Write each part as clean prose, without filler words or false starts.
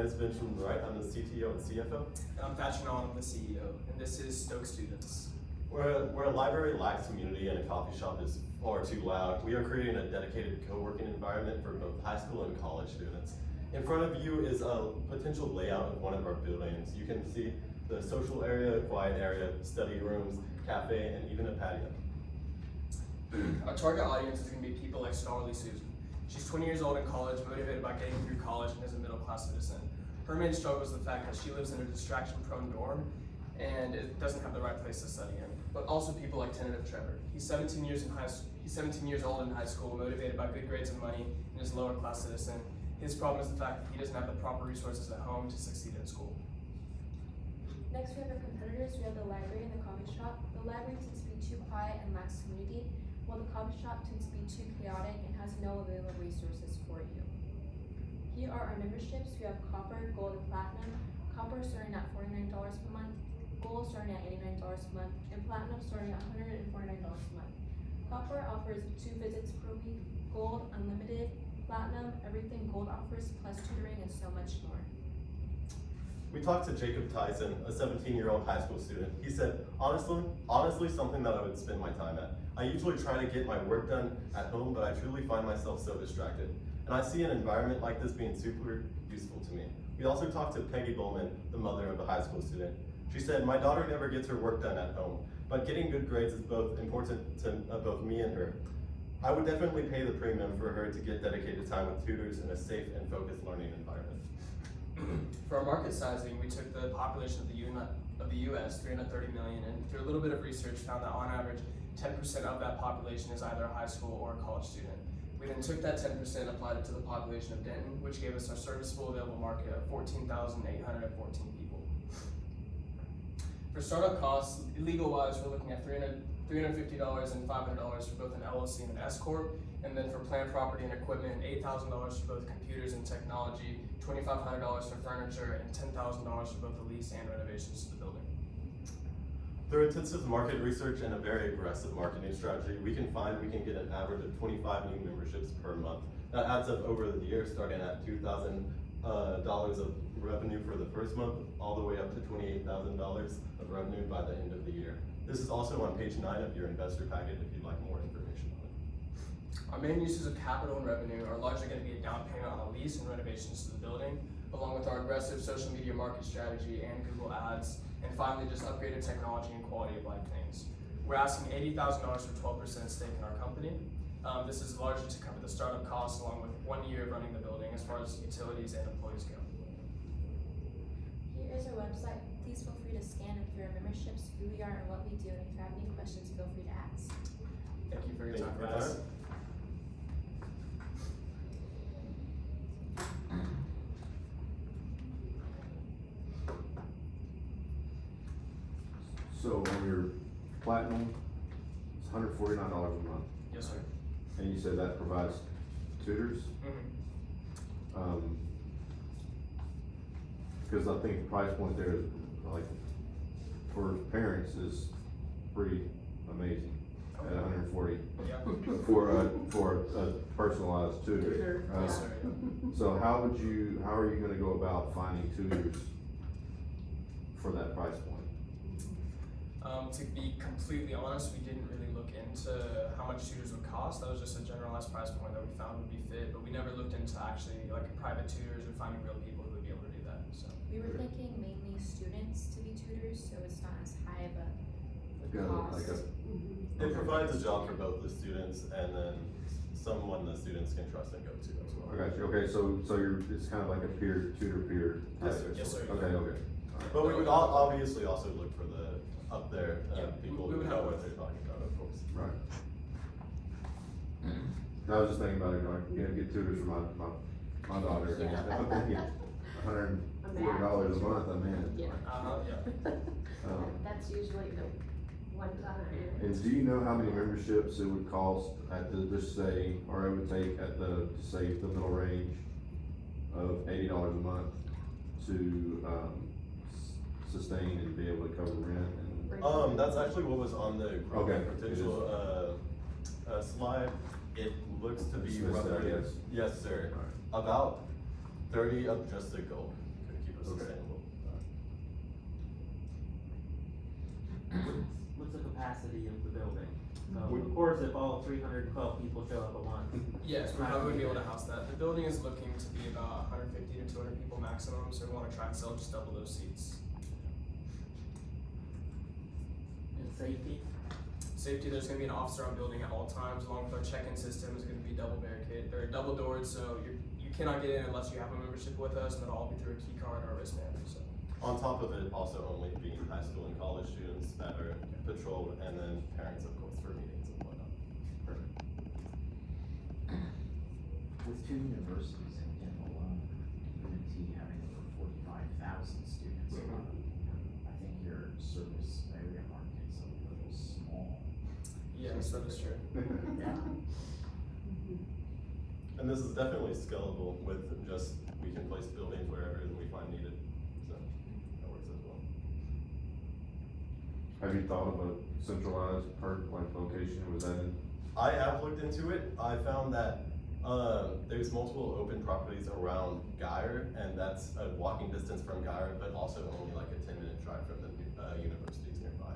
is Benjamin Wright. I'm the CTO and CFO. And I'm Patrick Nolan, I'm the CEO, and this is Stoke Students. Where a library lacks community and a coffee shop is far too loud, we are creating a dedicated co-working environment for both high school and college students. In front of you is a potential layout of one of our buildings. You can see the social area, quiet area, study rooms, cafe, and even a patio. Our target audience is going to be people like Scholarly Susan. She's 20 years old in college, motivated by getting through college and is a middle-class citizen. Her main struggle is the fact that she lives in a distraction-prone dorm and it doesn't have the right place to study in. But also people like Tentative Trevor. He's 17 years old in high school, motivated by good grades and money, and is a lower-class citizen. His problem is the fact that he doesn't have the proper resources at home to succeed in school. Next, we have our competitors. We have the library and the coffee shop. The library tends to be too quiet and lacks community, while the coffee shop tends to be too chaotic and has no available resources for you. Here are our memberships. We have Copper, Gold, and Platinum. Copper starting at $49 per month, Gold starting at $89 a month, and Platinum starting at $149 a month. Copper offers 2 visits per week, Gold, unlimited, Platinum, everything Gold offers, plus tutoring and so much more. We talked to Jacob Tyson, a 17-year-old high school student. He said, honestly, something that I would spend my time at. I usually try to get my work done at home, but I truly find myself so distracted. And I see an environment like this being super useful to me. We also talked to Peggy Bowman, the mother of a high school student. She said, my daughter never gets her work done at home, but getting good grades is both important to both me and her. I would definitely pay the premium for her to get dedicated time with tutors in a safe and focused learning environment. For our market sizing, we took the population of the US, 330 million, and through a little bit of research found that on average, 10% of that population is either a high school or a college student. We then took that 10% and applied it to the population of Denton, which gave us our serviceable available market of 14,814 people. For startup costs, legal-wise, we're looking at $350 and $500 for both an LLC and an S Corp, and then for plant, property, and equipment, $8,000 for both computers and technology, $2,500 for furniture, and $10,000 for both the lease and renovations to the building. Through intensive market research and a very aggressive marketing strategy, we can get an average of 25 new memberships per month. That adds up over the year, starting at $2,000 of revenue for the first month, all the way up to $28,000 of revenue by the end of the year. This is also on page 9 of your investor packet if you'd like more information on it. Our main uses of capital and revenue are largely going to be a down payment on a lease and renovations to the building, along with our aggressive social media market strategy and Google Ads, and finally just upgraded technology and quality of life things. We're asking $80,000 for 12% stake in our company. This is largely to cover the startup costs along with 1 year of running the building as far as utilities and employees go. Here is our website. Please feel free to scan and through our memberships, who we are and what we do, and if you have any questions, feel free to ask. Thank you for your Thank time, you for guys. that. So on your platinum, it's $149 a month, Yes, sir. and you said that provides tutors? Mm-hmm. Because I think the price point there is like, for parents is pretty amazing at 140 Yeah. for a personalized tutor. Yes, sir. So how are you gonna go about finding tutors for that price point? To be completely honest, we didn't really look into how much tutors would cost. That was just a generalized price point that we found would be fit, but we never looked into actually like private tutors or finding real people who would be able to do that. So We were thinking mainly students to be tutors, so it's not as high of a Like cost. It provides a job for both the students and then someone the students can trust and go to as well. I got you. Okay, so it's kind of like a tutor-peer. Yes, sir. Yes, sir. Okay. But we would obviously also look for the up there Yeah, people we who would know help what with they're talking about, of course. Right. I was just thinking about it, like, get tutors for my daughter. Yeah. $140 a month, I mean. Yeah. yeah. That's usually the one time. And do you know how many memberships it would cost at the, just say, or it would take at the, say, the middle range of $80 a month to, sustain and be able to cover rent and? That's actually what was on the growth Okay. potential slide. It looks to be It's listed, roughly, yes. yes, sir, about 30 of just the gold. sustainable. What's the capacity of the building? So of course, if all 312 people show up at once. Yes, we're probably gonna be able to house that. The building is looking to be about 150 to 200 people maximum, so we wanna try and sell just double those seats. And safety? Safety, there's gonna be an officer on building at all times, along with our check-in system is gonna be double barricaded, or double doored, so you cannot get in unless you have a membership with us, and it'll all be through a key card or a wristband, so. On top of it, also only being high school and college students that are patrolled, and then parents, of course, for meetings and whatnot. With two universities in Denton alone, UNT having over 45,000 students, I think your service area market's a little small. Yes, that is true. Yeah. And this is definitely scalable with just, we can place buildings wherever we find needed, so that works as well. Have you thought of a centralized location, was that in? I have looked into it. I found that there's multiple open properties around Geyer, and that's a walking distance from Geyer, but also only like a 10-minute drive from the universities nearby.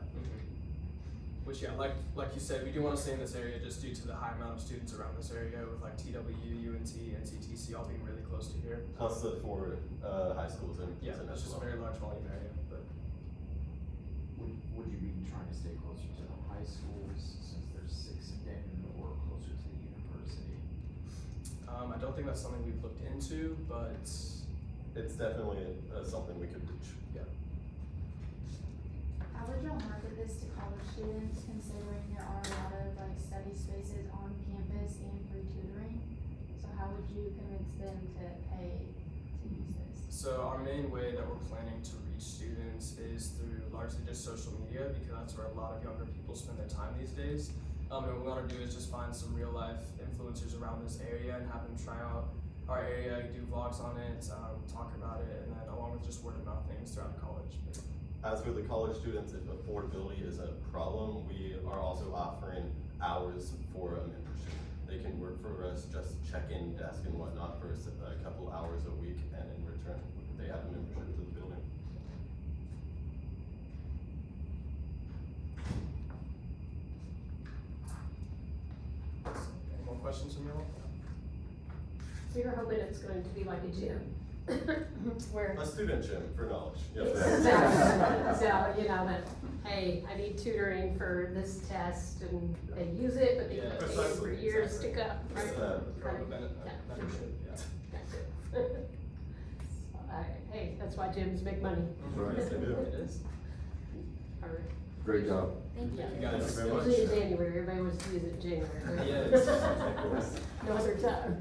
Which, yeah, like you said, we do wanna stay in this area just due to the high amount of students around this area with like TWU, UNT, NCTC all being really close to here. Plus the 4 high schools in Yeah, Houston it's as just a well. very large volume area, but. Would you be trying to stay closer to the high schools since there's 6 in Denton, or closer to the university? I don't think that's something we've looked into, but It's definitely something we could reach. yeah. How would y'all market this to college students, considering there are a lot of like study spaces on campus and free tutoring? So how would you convince them to pay to use this? So our main way that we're planning to reach students is through largely just social media, because that's where a lot of younger people spend their time these days. And what we wanna do is just find some real life influencers around this area and have them try out our area, do vlogs on it, talk about it, and then along with just word of mouth things throughout college. As for the college students, if affordability is a problem, we are also offering hours for a membership. They can work for us, just check-in desk and whatnot for a couple hours a week, and in return, they have a membership to the building. Any more questions from you all? So you're hoping it's going to be like a gym? Where? A student gym for knowledge, yes. So, you know, that, hey, I need tutoring for this test, and they use it, but they Yeah, can't pay it for precisely, years to exactly. come, right? It's, Throw Right. a membership, yeah. That's it. Hey, that's why gyms make money. Right, yes, they do. It is. All right. Great job. Thank you. Thank you guys. Very much. Usually in January, everybody wants to use it in January, right? Yes, of course. No other time.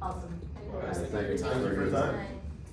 Awesome. Well, guys, Thank you. Thank you for your time.